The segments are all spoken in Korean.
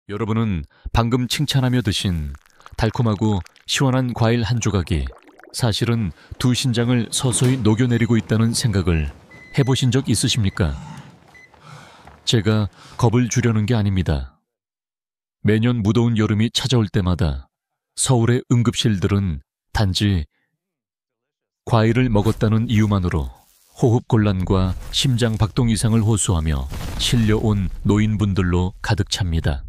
여러분은 방금 칭찬하며 드신 달콤하고 시원한 과일 한 조각이 사실은 두 신장을 서서히 녹여내리고 있다는 생각을 해보신 적 있으십니까? 제가 겁을 주려는 게 아닙니다. 매년 무더운 여름이 찾아올 때마다 서울의 응급실들은 단지 과일을 먹었다는 이유만으로 호흡곤란과 심장 박동 이상을 호소하며 실려온 노인분들로 가득 찹니다.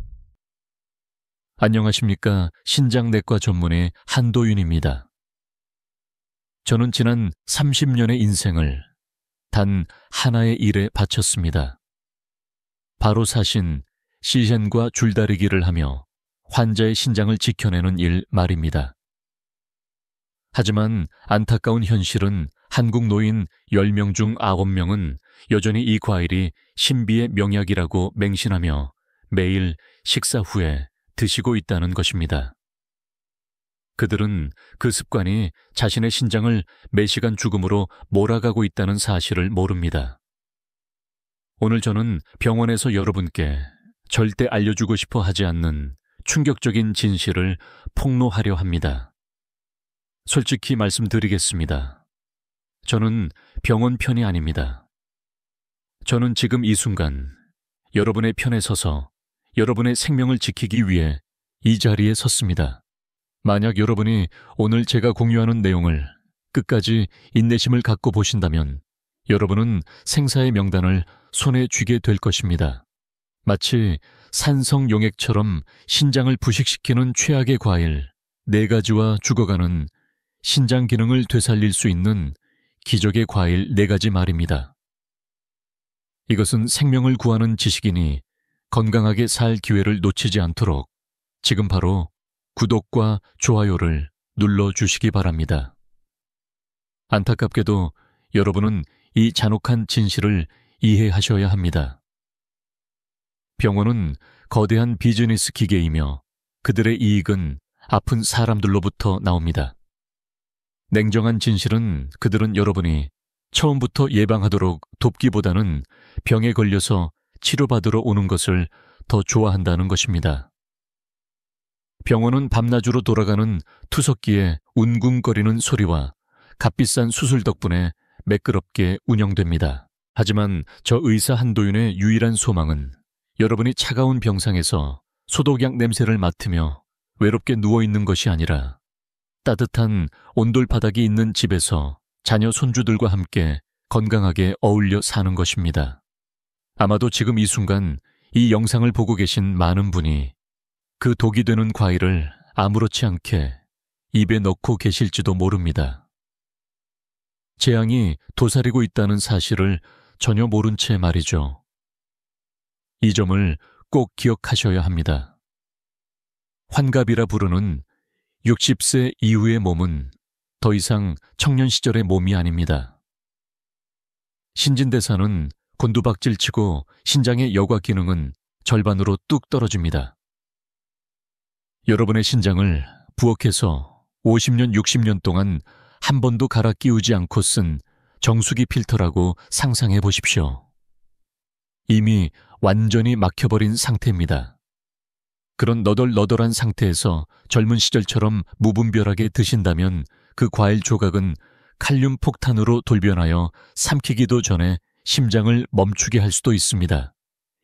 안녕하십니까. 신장내과 전문의 한도윤입니다. 저는 지난 30년의 인생을 단 하나의 일에 바쳤습니다. 바로 사신, 시센과 줄다리기를 하며 환자의 신장을 지켜내는 일 말입니다. 하지만 안타까운 현실은 한국 노인 10명 중 9명은 여전히 이 과일이 신비의 명약이라고 맹신하며 매일 식사 후에 드시고 있다는 것입니다. 그들은 그 습관이 자신의 신장을 매시간 죽음으로 몰아가고 있다는 사실을 모릅니다. 오늘 저는 병원에서 여러분께 절대 알려주고 싶어 하지 않는 충격적인 진실을 폭로하려 합니다. 솔직히 말씀드리겠습니다. 저는 병원 편이 아닙니다. 저는 지금 이 순간 여러분의 편에 서서 여러분의 생명을 지키기 위해 이 자리에 섰습니다. 만약 여러분이 오늘 제가 공유하는 내용을 끝까지 인내심을 갖고 보신다면 여러분은 생사의 명단을 손에 쥐게 될 것입니다. 마치 산성용액처럼 신장을 부식시키는 최악의 과일 4가지와 죽어가는 신장 기능을 되살릴 수 있는 기적의 과일 4가지 말입니다. 이것은 생명을 구하는 지식이니 건강하게 살 기회를 놓치지 않도록 지금 바로 구독과 좋아요를 눌러주시기 바랍니다. 안타깝게도 여러분은 이 잔혹한 진실을 이해하셔야 합니다. 병원은 거대한 비즈니스 기계이며 그들의 이익은 아픈 사람들로부터 나옵니다. 냉정한 진실은 그들은 여러분이 처음부터 예방하도록 돕기보다는 병에 걸려서 치료받으러 오는 것을 더 좋아한다는 것입니다. 병원은 밤낮으로 돌아가는 투석기의 운궁거리는 소리와 값비싼 수술 덕분에 매끄럽게 운영됩니다. 하지만 저 의사 한도윤의 유일한 소망은 여러분이 차가운 병상에서 소독약 냄새를 맡으며 외롭게 누워있는 것이 아니라 따뜻한 온돌 바닥이 있는 집에서 자녀 손주들과 함께 건강하게 어울려 사는 것입니다. 아마도 지금 이 순간 이 영상을 보고 계신 많은 분이 그 독이 되는 과일을 아무렇지 않게 입에 넣고 계실지도 모릅니다. 재앙이 도사리고 있다는 사실을 전혀 모른 채 말이죠. 이 점을 꼭 기억하셔야 합니다. 환갑이라 부르는 60세 이후의 몸은 더 이상 청년 시절의 몸이 아닙니다. 신진대사는 곤두박질치고 신장의 여과 기능은 절반으로 뚝 떨어집니다. 여러분의 신장을 부엌에서 50년, 60년 동안 한 번도 갈아 끼우지 않고 쓴 정수기 필터라고 상상해 보십시오. 이미 완전히 막혀버린 상태입니다. 그런 너덜너덜한 상태에서 젊은 시절처럼 무분별하게 드신다면 그 과일 조각은 칼륨 폭탄으로 돌변하여 삼키기도 전에 심장을 멈추게 할 수도 있습니다.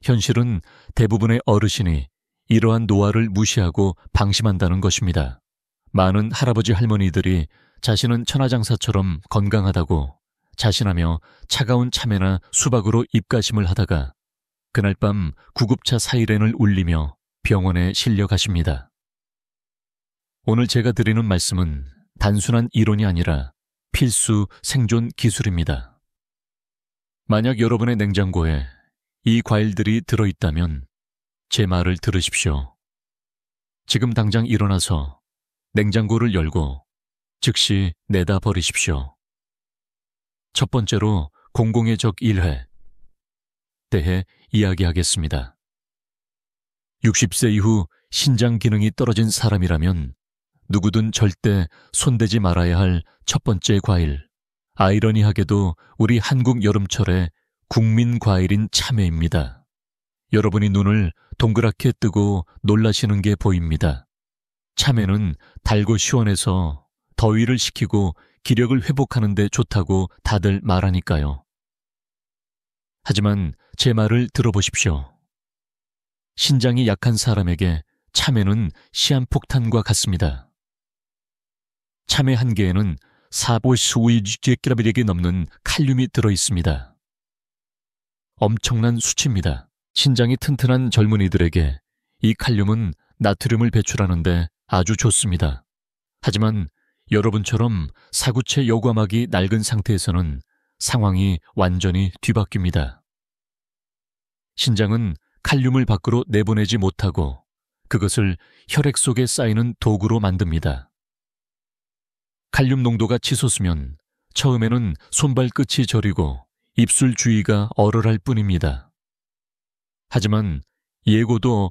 현실은 대부분의 어르신이 이러한 노화를 무시하고 방심한다는 것입니다. 많은 할아버지 할머니들이 자신은 천하장사처럼 건강하다고 자신하며 차가운 참외나 수박으로 입가심을 하다가 그날 밤 구급차 사이렌을 울리며 병원에 실려 가십니다. 오늘 제가 드리는 말씀은 단순한 이론이 아니라 필수 생존 기술입니다. 만약 여러분의 냉장고에 이 과일들이 들어있다면 제 말을 들으십시오. 지금 당장 일어나서 냉장고를 열고 즉시 내다 버리십시오. 첫 번째로 공공의 적 1회 대해 이야기하겠습니다. 60세 이후 신장 기능이 떨어진 사람이라면 누구든 절대 손대지 말아야 할 첫 번째 과일, 아이러니하게도 우리 한국 여름철의 국민 과일인 참외입니다. 여러분이 눈을 동그랗게 뜨고 놀라시는 게 보입니다. 참외는 달고 시원해서 더위를 식히고 기력을 회복하는 데 좋다고 다들 말하니까요. 하지만 제 말을 들어보십시오. 신장이 약한 사람에게 참외는 시한폭탄과 같습니다. 참외 한 개에는 450mg이 넘는 칼륨이 들어있습니다. 엄청난 수치입니다. 신장이 튼튼한 젊은이들에게 이 칼륨은 나트륨을 배출하는데 아주 좋습니다. 하지만 여러분처럼 사구체 요과막이 낡은 상태에서는 상황이 완전히 뒤바뀝니다. 신장은 칼륨을 밖으로 내보내지 못하고 그것을 혈액 속에 쌓이는 도구로 만듭니다. 칼륨 농도가 치솟으면 처음에는 손발끝이 저리고 입술 주위가 얼얼할 뿐입니다. 하지만 예고도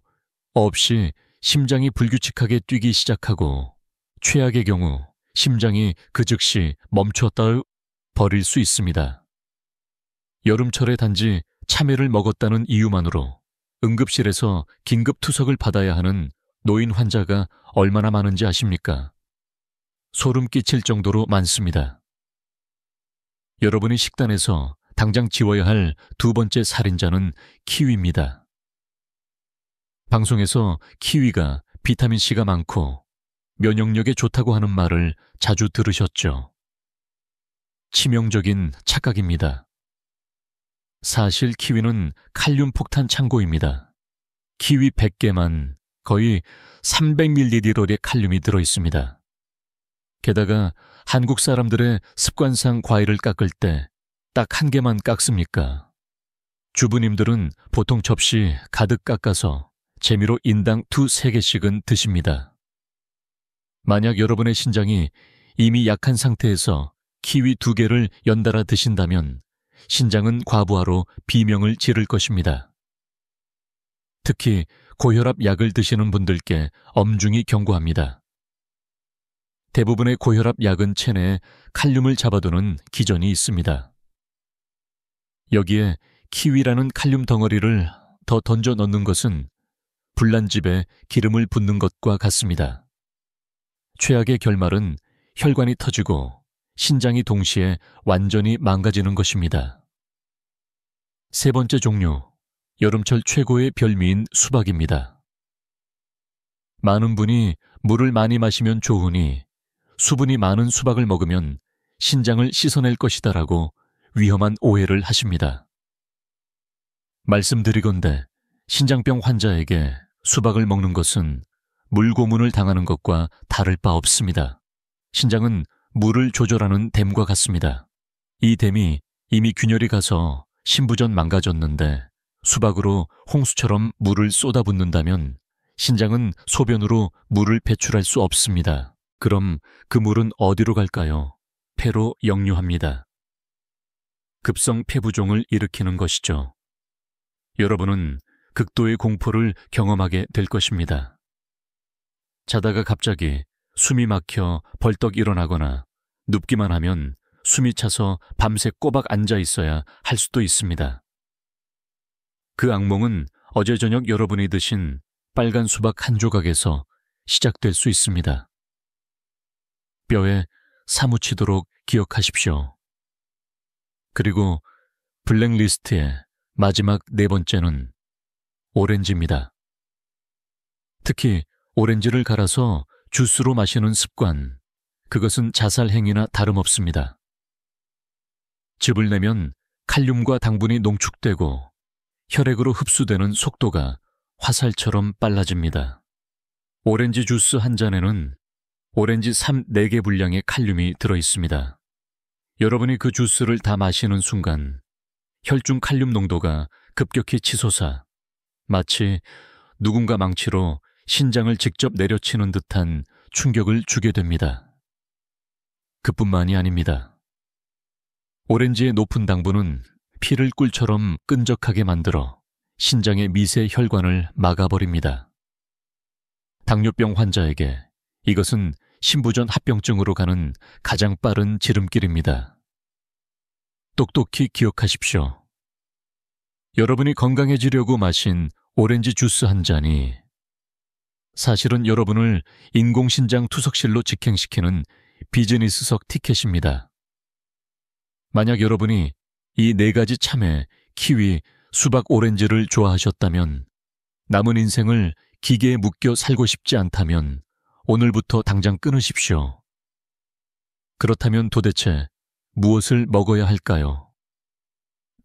없이 심장이 불규칙하게 뛰기 시작하고 최악의 경우 심장이 그 즉시 멈췄다 버릴 수 있습니다. 여름철에 단지 참외를 먹었다는 이유만으로 응급실에서 긴급 투석을 받아야 하는 노인 환자가 얼마나 많은지 아십니까? 소름 끼칠 정도로 많습니다. 여러분이 식단에서 당장 지워야 할 두 번째 살인자는 키위입니다. 방송에서 키위가 비타민C가 많고 면역력에 좋다고 하는 말을 자주 들으셨죠? 치명적인 착각입니다. 사실 키위는 칼륨 폭탄 창고입니다. 키위 100개만 거의 300ml의 칼륨이 들어있습니다. 게다가 한국 사람들의 습관상 과일을 깎을 때 딱 한 개만 깎습니까? 주부님들은 보통 접시 가득 깎아서 재미로 인당 2-3개씩은 드십니다. 만약 여러분의 신장이 이미 약한 상태에서 키위 2개를 연달아 드신다면 신장은 과부하로 비명을 지를 것입니다. 특히 고혈압 약을 드시는 분들께 엄중히 경고합니다. 대부분의 고혈압 약은 체내에 칼륨을 잡아두는 기전이 있습니다. 여기에 키위라는 칼륨 덩어리를 더 던져 넣는 것은 불난집에 기름을 붓는 것과 같습니다. 최악의 결말은 혈관이 터지고 신장이 동시에 완전히 망가지는 것입니다. 세 번째 종류, 여름철 최고의 별미인 수박입니다. 많은 분이 물을 많이 마시면 좋으니 수분이 많은 수박을 먹으면 신장을 씻어낼 것이다라고 위험한 오해를 하십니다. 말씀드리건대 신장병 환자에게 수박을 먹는 것은 물고문을 당하는 것과 다를 바 없습니다. 신장은 물을 조절하는 댐과 같습니다. 이 댐이 이미 균열이 가서 신부전 망가졌는데 수박으로 홍수처럼 물을 쏟아붓는다면 신장은 소변으로 물을 배출할 수 없습니다. 그럼 그 물은 어디로 갈까요? 폐로 역류합니다. 급성 폐부종을 일으키는 것이죠. 여러분은 극도의 공포를 경험하게 될 것입니다. 자다가 갑자기 숨이 막혀 벌떡 일어나거나 눕기만 하면 숨이 차서 밤새 꼬박 앉아 있어야 할 수도 있습니다. 그 악몽은 어제 저녁 여러분이 드신 빨간 수박 한 조각에서 시작될 수 있습니다. 뼈에 사무치도록 기억하십시오. 그리고 블랙리스트의 마지막 네 번째는 오렌지입니다. 특히 오렌지를 갈아서 주스로 마시는 습관, 그것은 자살 행위나 다름없습니다. 즙을 내면 칼륨과 당분이 농축되고 혈액으로 흡수되는 속도가 화살처럼 빨라집니다. 오렌지 주스 한 잔에는 오렌지 4개 분량의 칼륨이 들어있습니다. 여러분이 그 주스를 다 마시는 순간 혈중 칼륨 농도가 급격히 치솟아 마치 누군가 망치로 신장을 직접 내려치는 듯한 충격을 주게 됩니다. 그뿐만이 아닙니다. 오렌지의 높은 당분은 피를 꿀처럼 끈적하게 만들어 신장의 미세 혈관을 막아버립니다. 당뇨병 환자에게 이것은 신부전 합병증으로 가는 가장 빠른 지름길입니다. 똑똑히 기억하십시오. 여러분이 건강해지려고 마신 오렌지 주스 한 잔이 사실은 여러분을 인공신장 투석실로 직행시키는 비즈니스석 티켓입니다. 만약 여러분이 이 4가지 참외, 키위, 수박, 오렌지를 좋아하셨다면, 남은 인생을 기계에 묶여 살고 싶지 않다면 오늘부터 당장 끊으십시오. 그렇다면 도대체 무엇을 먹어야 할까요?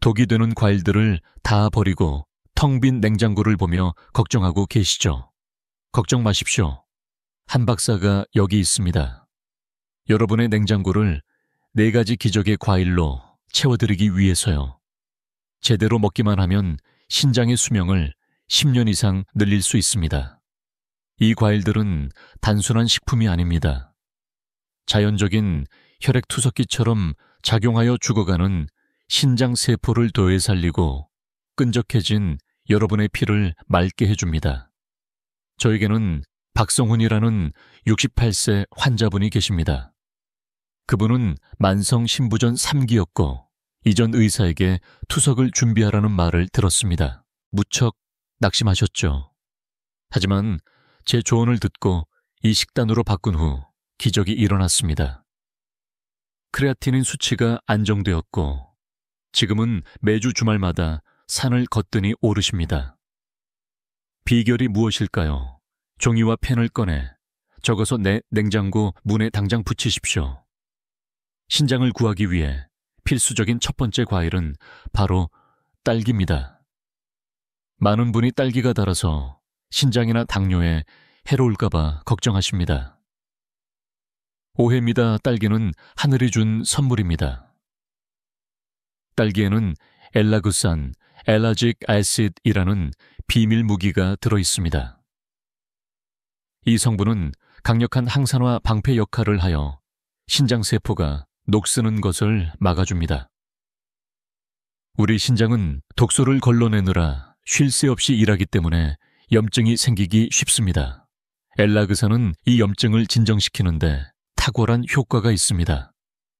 독이 되는 과일들을 다 버리고 텅 빈 냉장고를 보며 걱정하고 계시죠? 걱정 마십시오. 한 박사가 여기 있습니다. 여러분의 냉장고를 4가지 기적의 과일로 채워드리기 위해서요. 제대로 먹기만 하면 신장의 수명을 10년 이상 늘릴 수 있습니다. 이 과일들은 단순한 식품이 아닙니다. 자연적인 혈액투석기처럼 작용하여 죽어가는 신장세포를 도해 살리고 끈적해진 여러분의 피를 맑게 해줍니다. 저에게는 박성훈이라는 68세 환자분이 계십니다. 그분은 만성 신부전 3기였고 이전 의사에게 투석을 준비하라는 말을 들었습니다. 무척 낙심하셨죠. 하지만 제 조언을 듣고 이 식단으로 바꾼 후 기적이 일어났습니다. 크레아티닌 수치가 안정되었고 지금은 매주 주말마다 산을 거뜬히 오르십니다. 비결이 무엇일까요? 종이와 펜을 꺼내 적어서 내 냉장고 문에 당장 붙이십시오. 신장을 구하기 위해 필수적인 첫 번째 과일은 바로 딸기입니다. 많은 분이 딸기가 달아서 신장이나 당뇨에 해로울까봐 걱정하십니다. 오해입니다. 딸기는 하늘이 준 선물입니다. 딸기에는 엘라그산, 엘라직 애시드이라는 비밀 무기가 들어있습니다. 이 성분은 강력한 항산화 방패 역할을 하여 신장세포가 녹쓰는 것을 막아줍니다. 우리 신장은 독소를 걸러내느라 쉴 새 없이 일하기 때문에 염증이 생기기 쉽습니다. 엘라그산은 이 염증을 진정시키는데 탁월한 효과가 있습니다.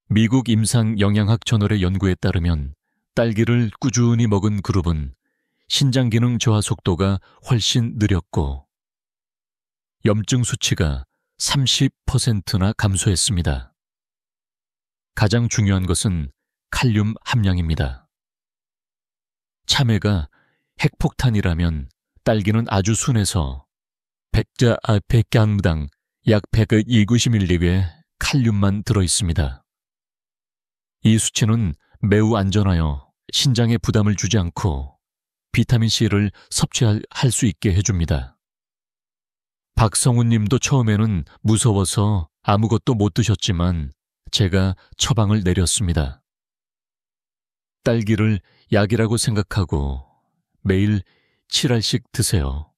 미국 임상영양학 저널의 연구에 따르면 딸기를 꾸준히 먹은 그룹은 신장 기능 저하 속도가 훨씬 느렸고 염증 수치가 30%나 감소했습니다. 가장 중요한 것은 칼륨 함량입니다. 참외가 핵폭탄이라면 딸기는 아주 순해서 100g당 약 120mg의 칼륨만 들어있습니다. 이 수치는 매우 안전하여 신장에 부담을 주지 않고 비타민C를 섭취할 수 있게 해줍니다. 박성훈 님도 처음에는 무서워서 아무것도 못 드셨지만 제가 처방을 내렸습니다. 딸기를 약이라고 생각하고 매일 7알씩 드세요.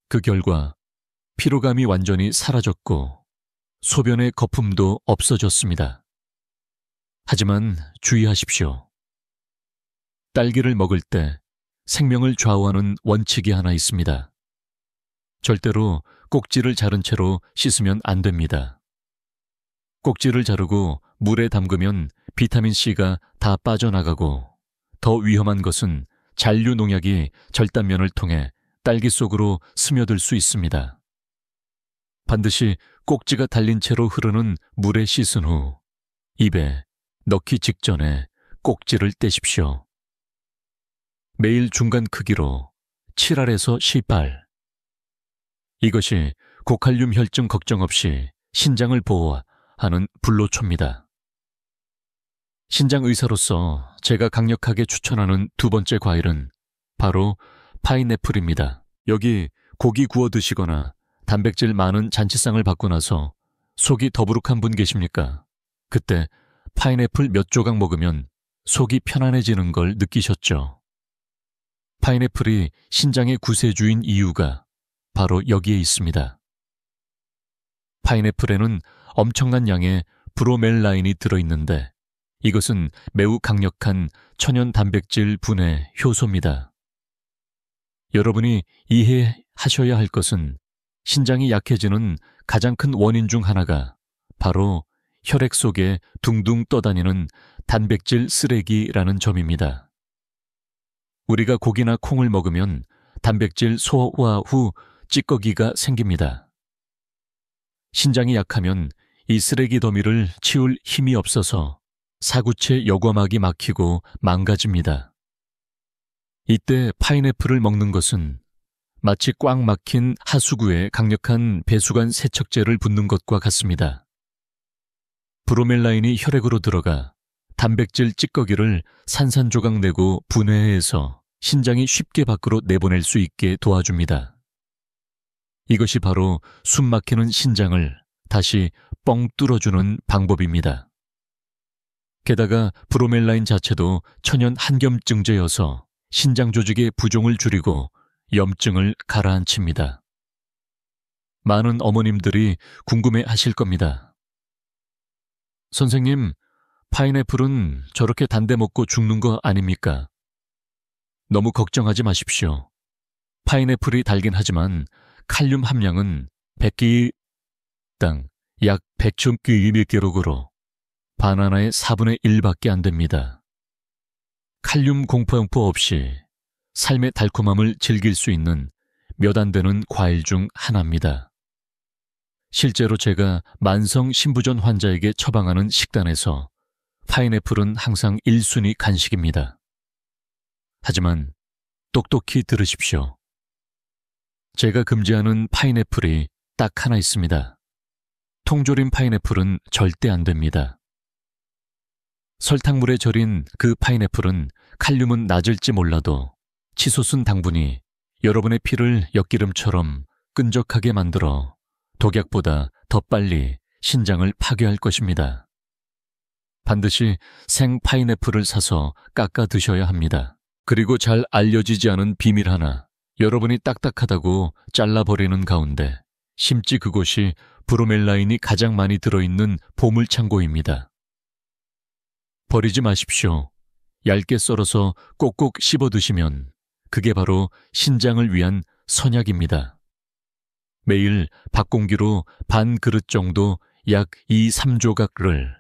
그 결과 피로감이 완전히 사라졌고 소변의 거품도 없어졌습니다. 하지만 주의하십시오. 딸기를 먹을 때 생명을 좌우하는 원칙이 하나 있습니다. 절대로 꼭지를 자른 채로 씻으면 안 됩니다. 꼭지를 자르고 물에 담그면 비타민C가 다 빠져나가고 더 위험한 것은 잔류 농약이 절단면을 통해 딸기 속으로 스며들 수 있습니다. 반드시 꼭지가 달린 채로 흐르는 물에 씻은 후 입에 넣기 직전에 꼭지를 떼십시오. 매일 중간 크기로 7알에서 10알. 이것이 고칼륨 혈증 걱정 없이 신장을 보호하는 불로초입니다. 신장 의사로서 제가 강력하게 추천하는 두 번째 과일은 바로 파인애플입니다. 여기 고기 구워 드시거나 단백질 많은 잔치상을 받고 나서 속이 더부룩한 분 계십니까? 그때 파인애플 몇 조각 먹으면 속이 편안해지는 걸 느끼셨죠? 파인애플이 신장의 구세주인 이유가 바로 여기에 있습니다. 파인애플에는 엄청난 양의 브로멜라인이 들어있는데 이것은 매우 강력한 천연 단백질 분해 효소입니다. 여러분이 이해하셔야 할 것은 신장이 약해지는 가장 큰 원인 중 하나가 바로 혈액 속에 둥둥 떠다니는 단백질 쓰레기라는 점입니다. 우리가 고기나 콩을 먹으면 단백질 소화 후 찌꺼기가 생깁니다. 신장이 약하면 이 쓰레기 더미를 치울 힘이 없어서 사구체 여과막이 막히고 망가집니다. 이때 파인애플을 먹는 것은 마치 꽉 막힌 하수구에 강력한 배수관 세척제를 붓는 것과 같습니다. 브로멜라인이 혈액으로 들어가 단백질 찌꺼기를 산산조각 내고 분해해서 신장이 쉽게 밖으로 내보낼 수 있게 도와줍니다. 이것이 바로 숨 막히는 신장을 다시 뻥 뚫어주는 방법입니다. 게다가 브로멜라인 자체도 천연 한겸증제여서 신장 조직의 부종을 줄이고 염증을 가라앉힙니다. 많은 어머님들이 궁금해 하실 겁니다. 선생님, 파인애플은 저렇게 단데 먹고 죽는 거 아닙니까? 너무 걱정하지 마십시오. 파인애플이 달긴 하지만 칼륨 함량은 100기당 약 100.2mg으로 바나나의 4분의 1밖에 안 됩니다. 칼륨 공포영포 없이 삶의 달콤함을 즐길 수 있는 몇 안 되는 과일 중 하나입니다. 실제로 제가 만성 신부전 환자에게 처방하는 식단에서 파인애플은 항상 1순위 간식입니다. 하지만 똑똑히 들으십시오. 제가 금지하는 파인애플이 딱 하나 있습니다. 통조림 파인애플은 절대 안 됩니다. 설탕물에 절인 그 파인애플은 칼륨은 낮을지 몰라도 치솟은 당분이 여러분의 피를 엿기름처럼 끈적하게 만들어 독약보다 더 빨리 신장을 파괴할 것입니다. 반드시 생 파인애플을 사서 깎아 드셔야 합니다. 그리고 잘 알려지지 않은 비밀 하나, 여러분이 딱딱하다고 잘라버리는 가운데 심지 그곳이 브로멜라인이 가장 많이 들어있는 보물창고입니다. 버리지 마십시오. 얇게 썰어서 꼭꼭 씹어 드시면 그게 바로 신장을 위한 선약입니다. 매일 밥공기로 반 그릇 정도 약 2~3조각을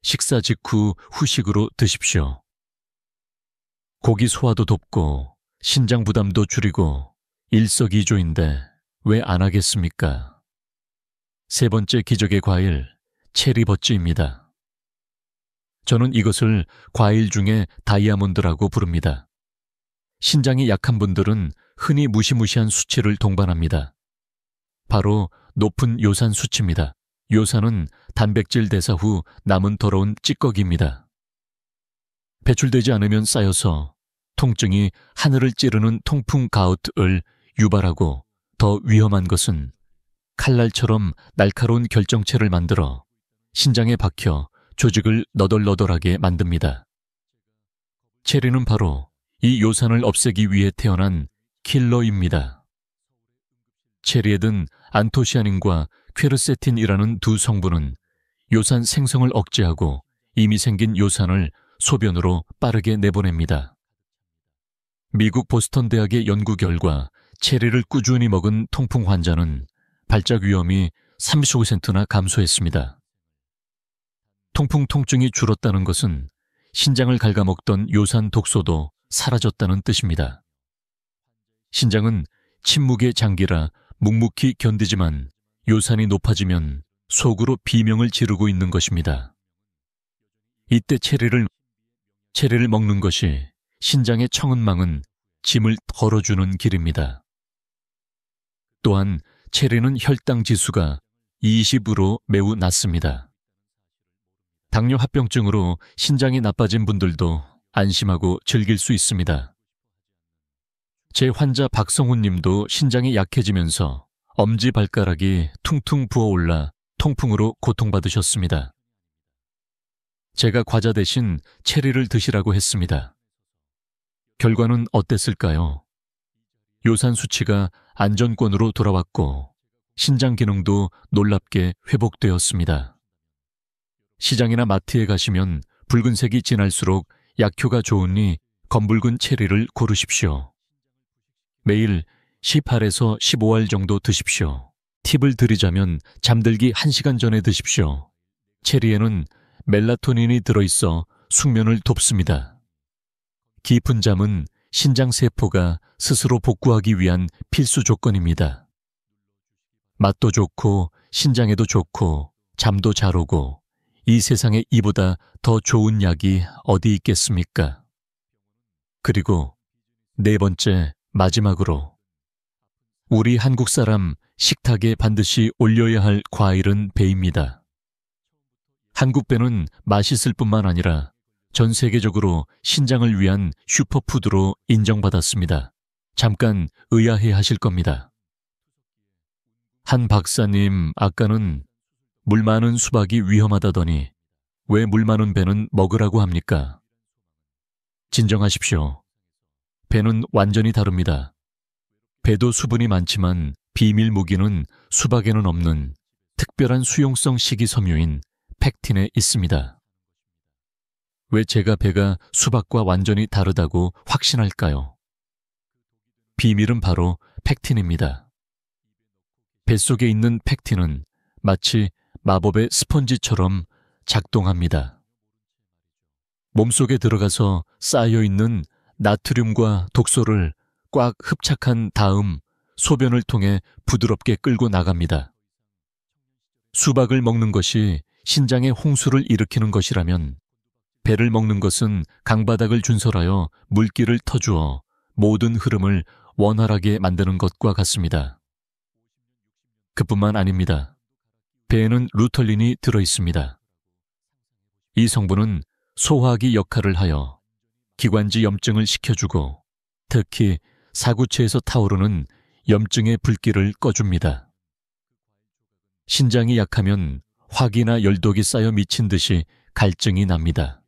식사 직후 후식으로 드십시오. 고기 소화도 돕고 신장 부담도 줄이고 일석이조인데 왜 안 하겠습니까? 세 번째 기적의 과일, 체리버찌입니다. 저는 이것을 과일 중에 다이아몬드라고 부릅니다. 신장이 약한 분들은 흔히 무시무시한 수치를 동반합니다. 바로 높은 요산 수치입니다. 요산은 단백질 대사 후 남은 더러운 찌꺼기입니다. 배출되지 않으면 쌓여서 통증이 하늘을 찌르는 통풍 가우트를 유발하고 더 위험한 것은 칼날처럼 날카로운 결정체를 만들어 신장에 박혀 조직을 너덜너덜하게 만듭니다. 체리는 바로 이 요산을 없애기 위해 태어난 킬러입니다. 체리에 든 안토시아닌과 퀘르세틴이라는 두 성분은 요산 생성을 억제하고 이미 생긴 요산을 소변으로 빠르게 내보냅니다. 미국 보스턴 대학의 연구 결과 체리를 꾸준히 먹은 통풍 환자는 발작 위험이 35%나 감소했습니다. 통풍 통증이 줄었다는 것은 신장을 갉아먹던 요산 독소도 사라졌다는 뜻입니다. 신장은 침묵의 장기라 묵묵히 견디지만 요산이 높아지면 속으로 비명을 지르고 있는 것입니다. 이때 체리를 먹는 것이 신장의 청은망은 짐을 덜어주는 길입니다. 또한 체리는 혈당 지수가 20으로 매우 낮습니다. 당뇨 합병증으로 신장이 나빠진 분들도 안심하고 즐길 수 있습니다. 제 환자 박성훈 님도 신장이 약해지면서 엄지발가락이 퉁퉁 부어올라 통풍으로 고통받으셨습니다. 제가 과자 대신 체리를 드시라고 했습니다. 결과는 어땠을까요? 요산 수치가 안전권으로 돌아왔고 신장 기능도 놀랍게 회복되었습니다. 시장이나 마트에 가시면 붉은색이 진할수록 약효가 좋으니 검붉은 체리를 고르십시오. 매일 18에서 15알 정도 드십시오. 팁을 드리자면 잠들기 1시간 전에 드십시오. 체리에는 멜라토닌이 들어있어 숙면을 돕습니다. 깊은 잠은 신장세포가 스스로 복구하기 위한 필수 조건입니다. 맛도 좋고 신장에도 좋고 잠도 잘 오고 이 세상에 이보다 더 좋은 약이 어디 있겠습니까? 그리고 네 번째, 마지막으로 우리 한국 사람 식탁에 반드시 올려야 할 과일은 배입니다. 한국 배는 맛있을 뿐만 아니라 전 세계적으로 신장을 위한 슈퍼푸드로 인정받았습니다. 잠깐 의아해 하실 겁니다. 한 박사님, 아까는 물 많은 수박이 위험하다더니 왜 물 많은 배는 먹으라고 합니까? 진정하십시오. 배는 완전히 다릅니다. 배도 수분이 많지만 비밀 무기는 수박에는 없는 특별한 수용성 식이섬유인 팩틴에 있습니다. 왜 제가 배가 수박과 완전히 다르다고 확신할까요? 비밀은 바로 팩틴입니다. 뱃속에 있는 팩틴은 마치 마법의 스펀지처럼 작동합니다. 몸속에 들어가서 쌓여있는 나트륨과 독소를 꽉 흡착한 다음 소변을 통해 부드럽게 끌고 나갑니다. 수박을 먹는 것이 신장에 홍수를 일으키는 것이라면 배를 먹는 것은 강바닥을 준설하여 물기를 터주어 모든 흐름을 원활하게 만드는 것과 같습니다. 그뿐만 아닙니다. 배에는 루털린이 들어있습니다. 이 성분은 소화기 역할을 하여 기관지 염증을 식혀주고 특히 사구체에서 타오르는 염증의 불길을 꺼줍니다. 신장이 약하면 화기나 열독이 쌓여 미친 듯이 갈증이 납니다.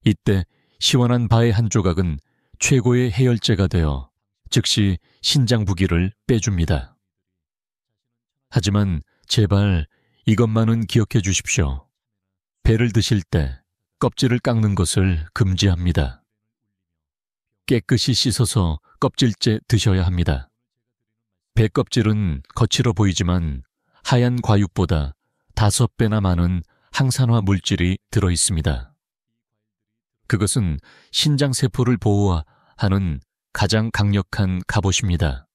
이때 시원한 바의 한 조각은 최고의 해열제가 되어 즉시 신장 부기를 빼줍니다. 하지만 제발 이것만은 기억해 주십시오. 배를 드실 때 껍질을 깎는 것을 금지합니다. 깨끗이 씻어서 껍질째 드셔야 합니다. 배 껍질은 거칠어 보이지만 하얀 과육보다 5배나 많은 항산화 물질이 들어 있습니다. 그것은 신장세포를 보호하는 가장 강력한 갑옷입니다.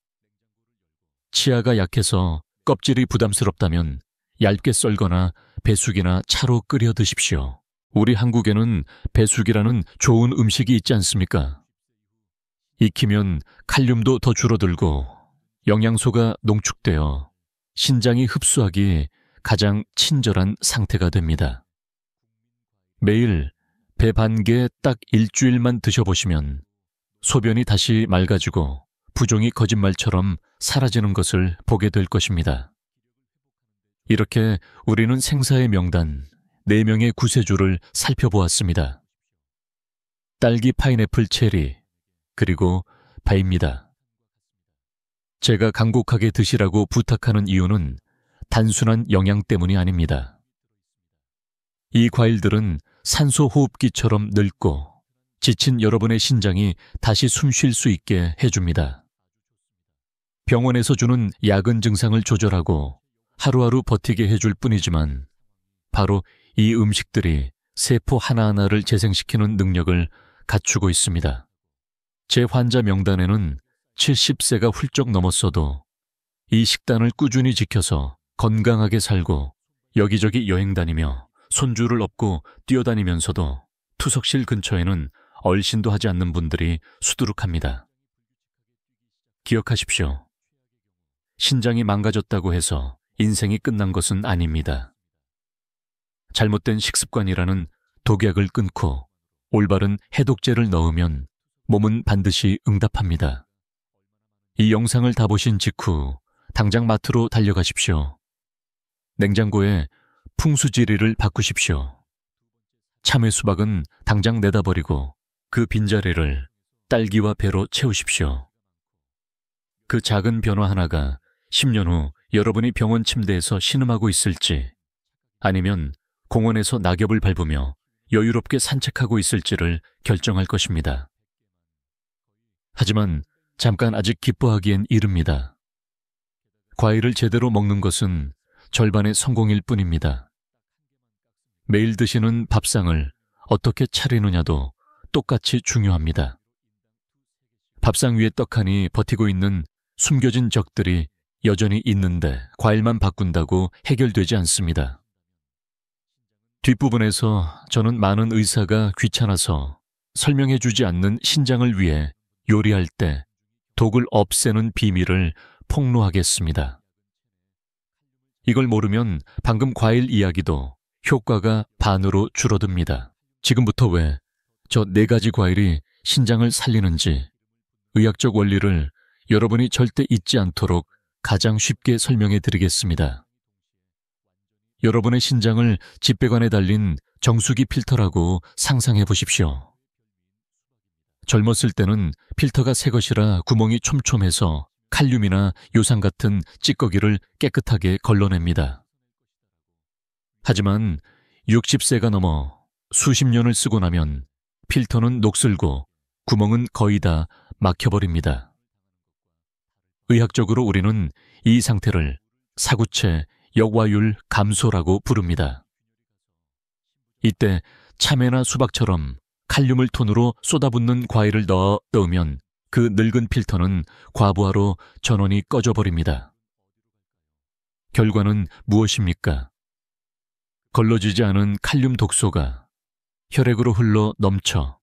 치아가 약해서 껍질이 부담스럽다면 얇게 썰거나 배숙이나 차로 끓여 드십시오. 우리 한국에는 배숙이라는 좋은 음식이 있지 않습니까? 익히면 칼륨도 더 줄어들고 영양소가 농축되어 신장이 흡수하기 가장 친절한 상태가 됩니다. 매일 배 반 개 딱 일주일만 드셔보시면 소변이 다시 맑아지고 부종이 거짓말처럼 사라지는 것을 보게 될 것입니다. 이렇게 우리는 생사의 명단 4명의 구세주를 살펴보았습니다. 딸기, 파인애플, 체리, 그리고 배입니다. 제가 간곡하게 드시라고 부탁하는 이유는 단순한 영양 때문이 아닙니다. 이 과일들은 산소 호흡기처럼 늙고 지친 여러분의 신장이 다시 숨 쉴 수 있게 해줍니다. 병원에서 주는 야근 증상을 조절하고 하루하루 버티게 해줄 뿐이지만 바로 이 음식들이 세포 하나하나를 재생시키는 능력을 갖추고 있습니다. 제 환자 명단에는 70세가 훌쩍 넘었어도 이 식단을 꾸준히 지켜서 건강하게 살고 여기저기 여행 다니며 손주를 업고 뛰어다니면서도 투석실 근처에는 얼씬도 하지 않는 분들이 수두룩합니다. 기억하십시오. 신장이 망가졌다고 해서 인생이 끝난 것은 아닙니다. 잘못된 식습관이라는 독약을 끊고 올바른 해독제를 넣으면 몸은 반드시 응답합니다. 이 영상을 다 보신 직후 당장 마트로 달려가십시오. 냉장고에 풍수지리를 바꾸십시오. 참외 수박은 당장 내다 버리고 그 빈자리를 딸기와 배로 채우십시오. 그 작은 변화 하나가 10년 후 여러분이 병원 침대에서 신음하고 있을지 아니면 공원에서 낙엽을 밟으며 여유롭게 산책하고 있을지를 결정할 것입니다. 하지만 잠깐 아직 기뻐하기엔 이릅니다. 과일을 제대로 먹는 것은 절반의 성공일 뿐입니다. 매일 드시는 밥상을 어떻게 차리느냐도 똑같이 중요합니다. 밥상 위에 떡하니 버티고 있는 숨겨진 적들이 여전히 있는데 과일만 바꾼다고 해결되지 않습니다. 뒷부분에서 저는 많은 의사가 귀찮아서 설명해주지 않는 신장을 위해 요리할 때 독을 없애는 비밀을 폭로하겠습니다. 이걸 모르면 방금 과일 이야기도 효과가 반으로 줄어듭니다. 지금부터 왜 저 4가지 과일이 신장을 살리는지 의학적 원리를 여러분이 절대 잊지 않도록 가장 쉽게 설명해 드리겠습니다. 여러분의 신장을 집배관에 달린 정수기 필터라고 상상해 보십시오. 젊었을 때는 필터가 새 것이라 구멍이 촘촘해서 칼륨이나 요산 같은 찌꺼기를 깨끗하게 걸러냅니다. 하지만 60세가 넘어 수십 년을 쓰고 나면 필터는 녹슬고 구멍은 거의 다 막혀버립니다. 의학적으로 우리는 이 상태를 사구체 역와율 감소라고 부릅니다. 이때 참외나 수박처럼 칼륨을 톤으로 쏟아붓는 과일을 넣으면 그 늙은 필터는 과부하로 전원이 꺼져버립니다. 결과는 무엇입니까? 걸러지지 않은 칼륨 독소가 혈액으로 흘러 넘쳐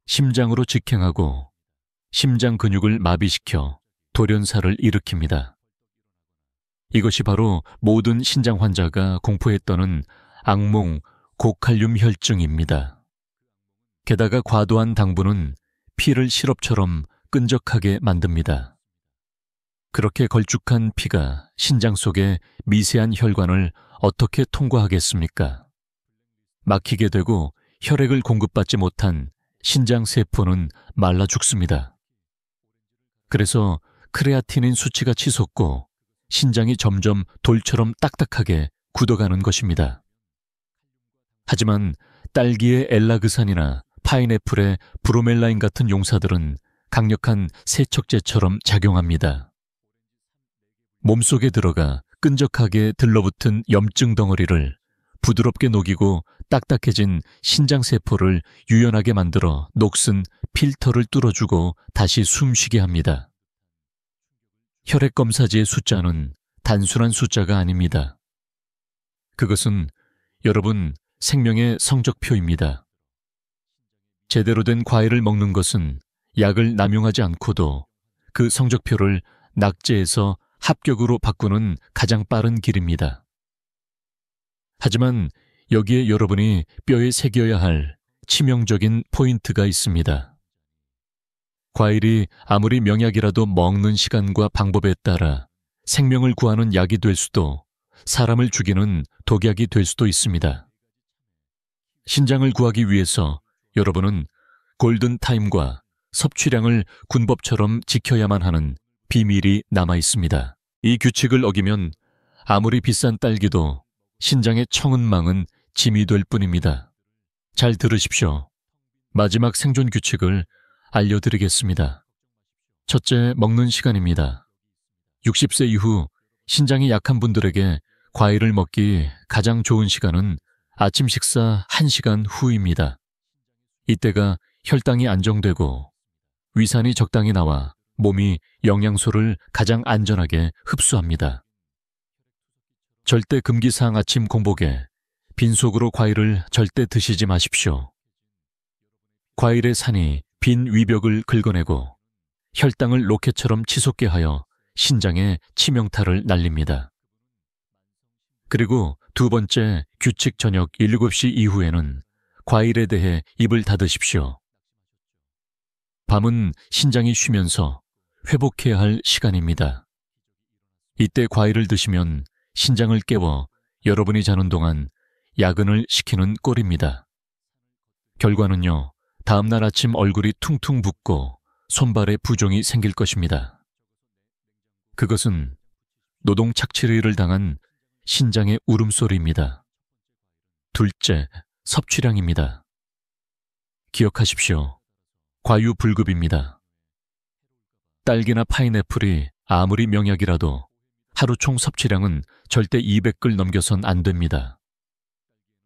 심장으로 직행하고 심장 근육을 마비시켜 돌연사를 일으킵니다. 이것이 바로 모든 신장 환자가 공포에 떠는 악몽 고칼륨 혈증입니다. 게다가 과도한 당분은 피를 시럽처럼 끈적하게 만듭니다. 그렇게 걸쭉한 피가 신장 속의 미세한 혈관을 어떻게 통과하겠습니까? 막히게 되고 혈액을 공급받지 못한 신장 세포는 말라 죽습니다. 그래서 크레아티닌 수치가 치솟고 신장이 점점 돌처럼 딱딱하게 굳어가는 것입니다. 하지만 딸기의 엘라그산이나 파인애플의 브로멜라인 같은 용사들은 강력한 세척제처럼 작용합니다. 몸속에 들어가 끈적하게 들러붙은 염증 덩어리를 부드럽게 녹이고 딱딱해진 신장세포를 유연하게 만들어 녹슨 필터를 뚫어주고 다시 숨쉬게 합니다. 혈액검사지의 숫자는 단순한 숫자가 아닙니다. 그것은 여러분 생명의 성적표입니다. 제대로 된 과일을 먹는 것은 약을 남용하지 않고도 그 성적표를 낙제해서 합격으로 바꾸는 가장 빠른 길입니다. 하지만 여기에 여러분이 뼈에 새겨야 할 치명적인 포인트가 있습니다. 과일이 아무리 명약이라도 먹는 시간과 방법에 따라 생명을 구하는 약이 될 수도 사람을 죽이는 독약이 될 수도 있습니다. 신장을 구하기 위해서 여러분은 골든타임과 섭취량을 군법처럼 지켜야만 하는 비밀이 남아 있습니다. 이 규칙을 어기면 아무리 비싼 딸기도 신장의 청은망은 짐이 될 뿐입니다. 잘 들으십시오. 마지막 생존 규칙을 알려드리겠습니다. 첫째, 먹는 시간입니다. 60세 이후 신장이 약한 분들에게 과일을 먹기 가장 좋은 시간은 아침 식사 1시간 후입니다. 이때가 혈당이 안정되고 위산이 적당히 나와 몸이 영양소를 가장 안전하게 흡수합니다. 절대 금기사항 아침 공복에 빈속으로 과일을 절대 드시지 마십시오. 과일의 산이 빈 위벽을 긁어내고 혈당을 로켓처럼 치솟게 하여 신장에 치명타를 날립니다. 그리고 두 번째, 규칙 저녁 7시 이후에는 과일에 대해 입을 닫으십시오. 밤은 신장이 쉬면서 회복해야 할 시간입니다. 이때 과일을 드시면 신장을 깨워 여러분이 자는 동안 야근을 시키는 꼴입니다. 결과는요, 다음날 아침 얼굴이 퉁퉁 붓고 손발에 부종이 생길 것입니다. 그것은 노동 착취를 당한 신장의 울음소리입니다. 둘째, 섭취량입니다. 기억하십시오. 과유불급입니다. 딸기나 파인애플이 아무리 명약이라도 하루 총 섭취량은 절대 200을 넘겨선 안 됩니다.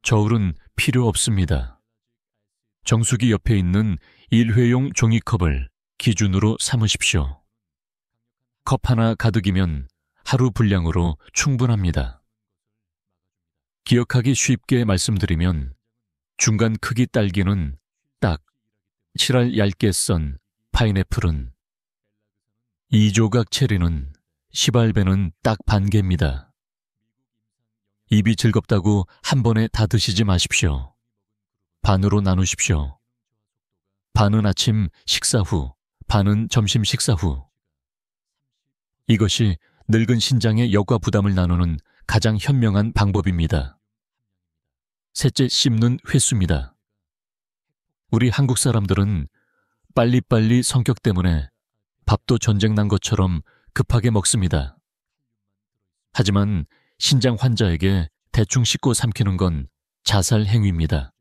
저울은 필요 없습니다. 정수기 옆에 있는 일회용 종이컵을 기준으로 삼으십시오. 컵 하나 가득이면 하루 분량으로 충분합니다. 기억하기 쉽게 말씀드리면 중간 크기 딸기는 딱, 7알 얇게 썬 파인애플은 2조각 체리는 10알배는 딱 반 개입니다. 입이 즐겁다고 한 번에 다 드시지 마십시오. 반으로 나누십시오. 반은 아침 식사 후, 반은 점심 식사 후. 이것이 늙은 신장의 역과 부담을 나누는 가장 현명한 방법입니다. 셋째, 씹는 횟수입니다. 우리 한국 사람들은 빨리빨리 성격 때문에 밥도 전쟁 난 것처럼 급하게 먹습니다. 하지만 신장 환자에게 대충 씹고 삼키는 건 자살 행위입니다.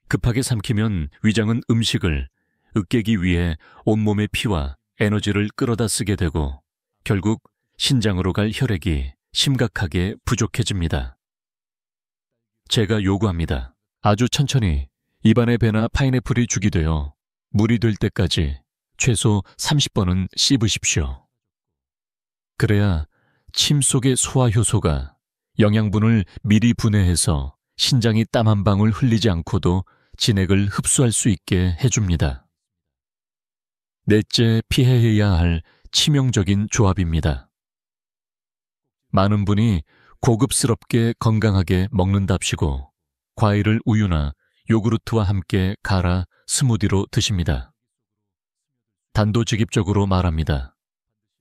급하게 삼키면 위장은 음식을 으깨기 위해 온몸의 피와 에너지를 끌어다 쓰게 되고 결국 신장으로 갈 혈액이 심각하게 부족해집니다. 제가 요구합니다. 아주 천천히 입안에 배나 파인애플이 죽이 되어 물이 될 때까지 최소 30번은 씹으십시오. 그래야 침 속의 소화효소가 영양분을 미리 분해해서 신장이 땀 한 방울 흘리지 않고도 진액을 흡수할 수 있게 해줍니다. 넷째, 피해야 할 치명적인 조합입니다. 많은 분이 고급스럽게 건강하게 먹는답시고 과일을 우유나 요구르트와 함께 갈아 스무디로 드십니다. 단도직입적으로 말합니다.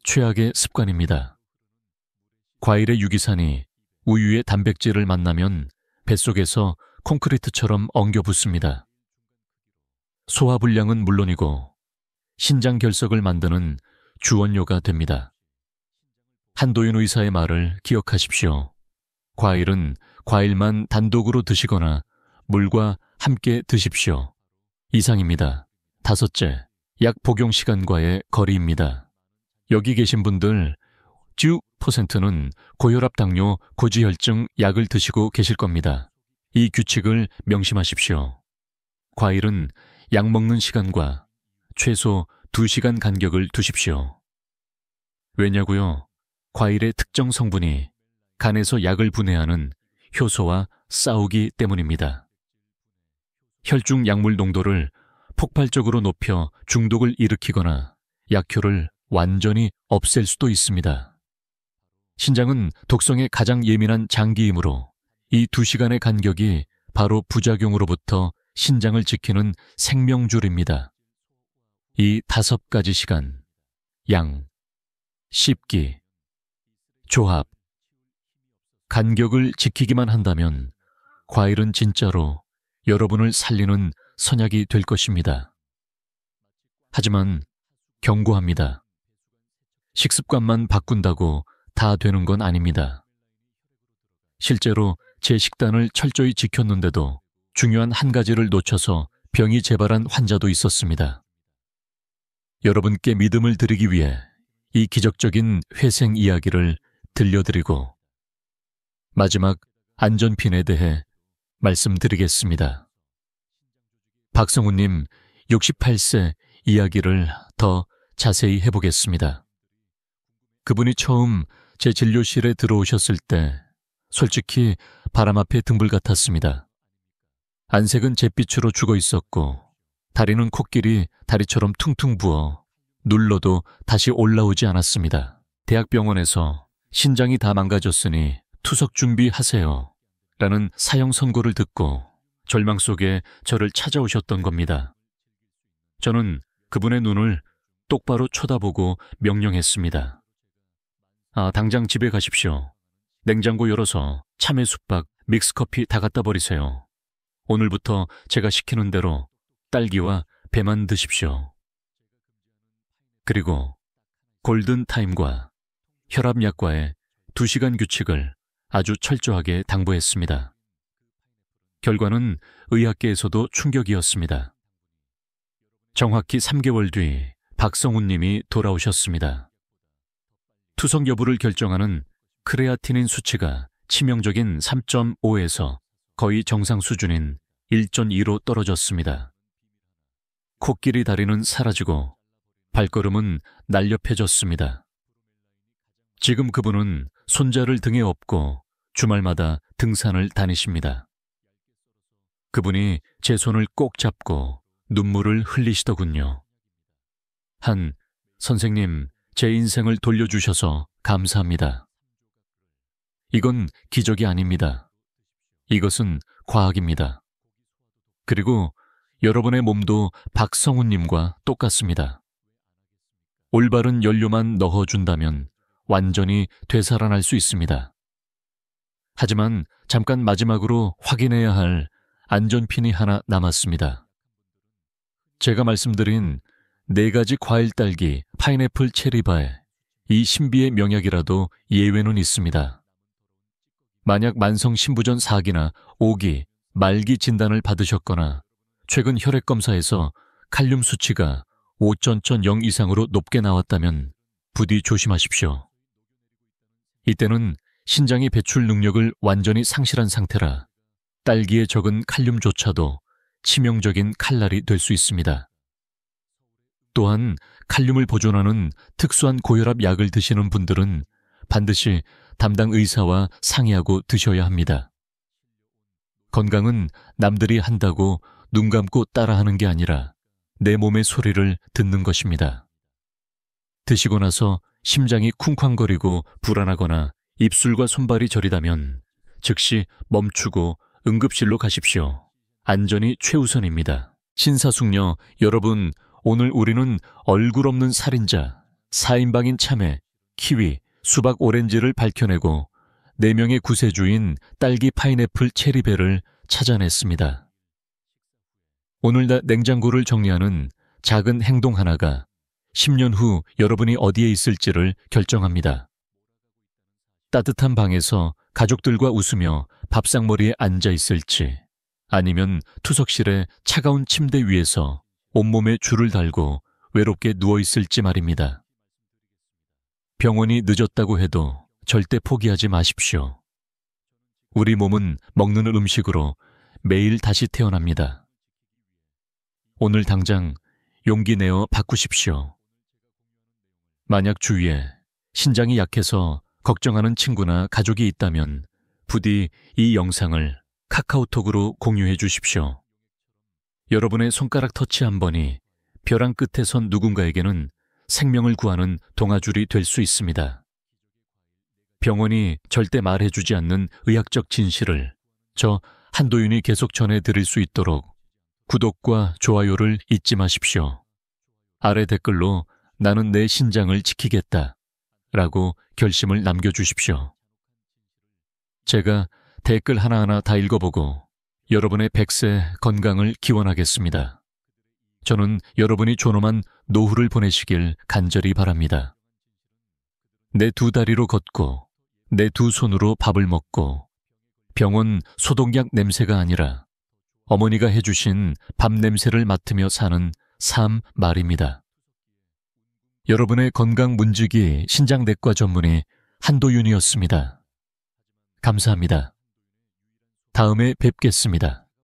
최악의 습관입니다. 과일의 유기산이 우유의 단백질을 만나면 뱃속에서 콘크리트처럼 엉겨 붙습니다. 소화불량은 물론이고 신장 결석을 만드는 주원료가 됩니다. 한도윤 의사의 말을 기억하십시오. 과일은 과일만 단독으로 드시거나 물과 함께 드십시오. 이상입니다. 다섯째, 약 복용 시간과의 거리입니다. 여기 계신 분들 10%는 고혈압, 당뇨, 고지혈증 약을 드시고 계실 겁니다. 이 규칙을 명심하십시오. 과일은 약 먹는 시간과 최소 2시간 간격을 두십시오. 왜냐고요? 과일의 특정 성분이 간에서 약을 분해하는 효소와 싸우기 때문입니다. 혈중 약물 농도를 폭발적으로 높여 중독을 일으키거나 약효를 완전히 없앨 수도 있습니다. 신장은 독성에 가장 예민한 장기이므로 이 2시간의 간격이 바로 부작용으로부터 신장을 지키는 생명줄입니다. 이 5가지 시간, 양, 씹기, 조합, 간격을 지키기만 한다면 과일은 진짜로 여러분을 살리는 선약이 될 것입니다. 하지만 경고합니다. 식습관만 바꾼다고 다 되는 건 아닙니다. 실제로 제 식단을 철저히 지켰는데도 중요한 한 가지를 놓쳐서 병이 재발한 환자도 있었습니다. 여러분께 믿음을 드리기 위해 이 기적적인 회생 이야기를 들려드리고 마지막 안전핀에 대해 말씀드리겠습니다. 박성우님 68세 이야기를 더 자세히 해보겠습니다. 그분이 처음 제 진료실에 들어오셨을 때 솔직히 바람 앞에 등불 같았습니다. 안색은 잿빛으로 죽어 있었고 다리는 코끼리 다리처럼 퉁퉁 부어 눌러도 다시 올라오지 않았습니다. 대학병원에서 신장이 다 망가졌으니 투석 준비하세요 라는 사형 선고를 듣고 절망 속에 저를 찾아오셨던 겁니다. 저는 그분의 눈을 똑바로 쳐다보고 명령했습니다. 당장 집에 가십시오. 냉장고 열어서 참외 숙박, 믹스커피 다 갖다 버리세요. 오늘부터 제가 시키는 대로 딸기와 배만 드십시오. 그리고 골든타임과 혈압약과의 2시간 규칙을 아주 철저하게 당부했습니다. 결과는 의학계에서도 충격이었습니다. 정확히 3개월 뒤 박성훈 님이 돌아오셨습니다. 투석 여부를 결정하는 크레아티닌 수치가 치명적인 3.5에서 거의 정상 수준인 1.2로 떨어졌습니다. 코끼리 다리는 사라지고 발걸음은 날렵해졌습니다. 지금 그분은 손자를 등에 업고 주말마다 등산을 다니십니다. 그분이 제 손을 꼭 잡고 눈물을 흘리시더군요. 선생님, 제 인생을 돌려주셔서 감사합니다. 이건 기적이 아닙니다. 이것은 과학입니다. 그리고 여러분의 몸도 박성훈님과 똑같습니다. 올바른 연료만 넣어준다면 완전히 되살아날 수 있습니다. 하지만 잠깐 마지막으로 확인해야 할 안전핀이 하나 남았습니다. 제가 말씀드린 4가지 과일 딸기, 파인애플 체리바에 이 신비의 명약이라도 예외는 있습니다. 만약 만성 신부전 4기나 5기, 말기 진단을 받으셨거나 최근 혈액 검사에서 칼륨 수치가 5.0 이상으로 높게 나왔다면 부디 조심하십시오. 이때는 신장이 배출 능력을 완전히 상실한 상태라 딸기에 적은 칼륨조차도 치명적인 칼날이 될 수 있습니다. 또한 칼륨을 보존하는 특수한 고혈압 약을 드시는 분들은 반드시 담당 의사와 상의하고 드셔야 합니다. 건강은 남들이 한다고 눈 감고 따라하는 게 아니라 내 몸의 소리를 듣는 것입니다. 드시고 나서 심장이 쿵쾅거리고 불안하거나 입술과 손발이 저리다면 즉시 멈추고 응급실로 가십시오. 안전이 최우선입니다. 신사숙녀 여러분, 오늘 우리는 얼굴 없는 살인자, 4인방인 참외, 키위, 수박, 오렌지를 밝혀내고 4명의 구세주인 딸기, 파인애플, 체리배를 찾아냈습니다. 오늘 다 냉장고를 정리하는 작은 행동 하나가 10년 후 여러분이 어디에 있을지를 결정합니다. 따뜻한 방에서 가족들과 웃으며 밥상머리에 앉아 있을지, 아니면 투석실의 차가운 침대 위에서 온몸에 줄을 달고 외롭게 누워 있을지 말입니다. 병원이 늦었다고 해도 절대 포기하지 마십시오. 우리 몸은 먹는 음식으로 매일 다시 태어납니다. 오늘 당장 용기 내어 바꾸십시오. 만약 주위에 신장이 약해서 걱정하는 친구나 가족이 있다면 부디 이 영상을 카카오톡으로 공유해 주십시오. 여러분의 손가락 터치 한 번이 벼랑 끝에 선 누군가에게는 생명을 구하는 동아줄이 될 수 있습니다. 병원이 절대 말해주지 않는 의학적 진실을 저 한도윤이 계속 전해드릴 수 있도록 구독과 좋아요를 잊지 마십시오. 아래 댓글로 나는 내 신장을 지키겠다 라고 결심을 남겨주십시오. 제가 댓글 하나하나 다 읽어보고 여러분의 100세 건강을 기원하겠습니다. 저는 여러분이 존엄한 노후를 보내시길 간절히 바랍니다. 내 2다리로 걷고 내 2손으로 밥을 먹고 병원 소독약 냄새가 아니라 어머니가 해주신 밥 냄새를 맡으며 사는 삶 말입니다. 여러분의 건강 문지기 신장내과 전문의 한도윤이었습니다. 감사합니다. 다음에 뵙겠습니다.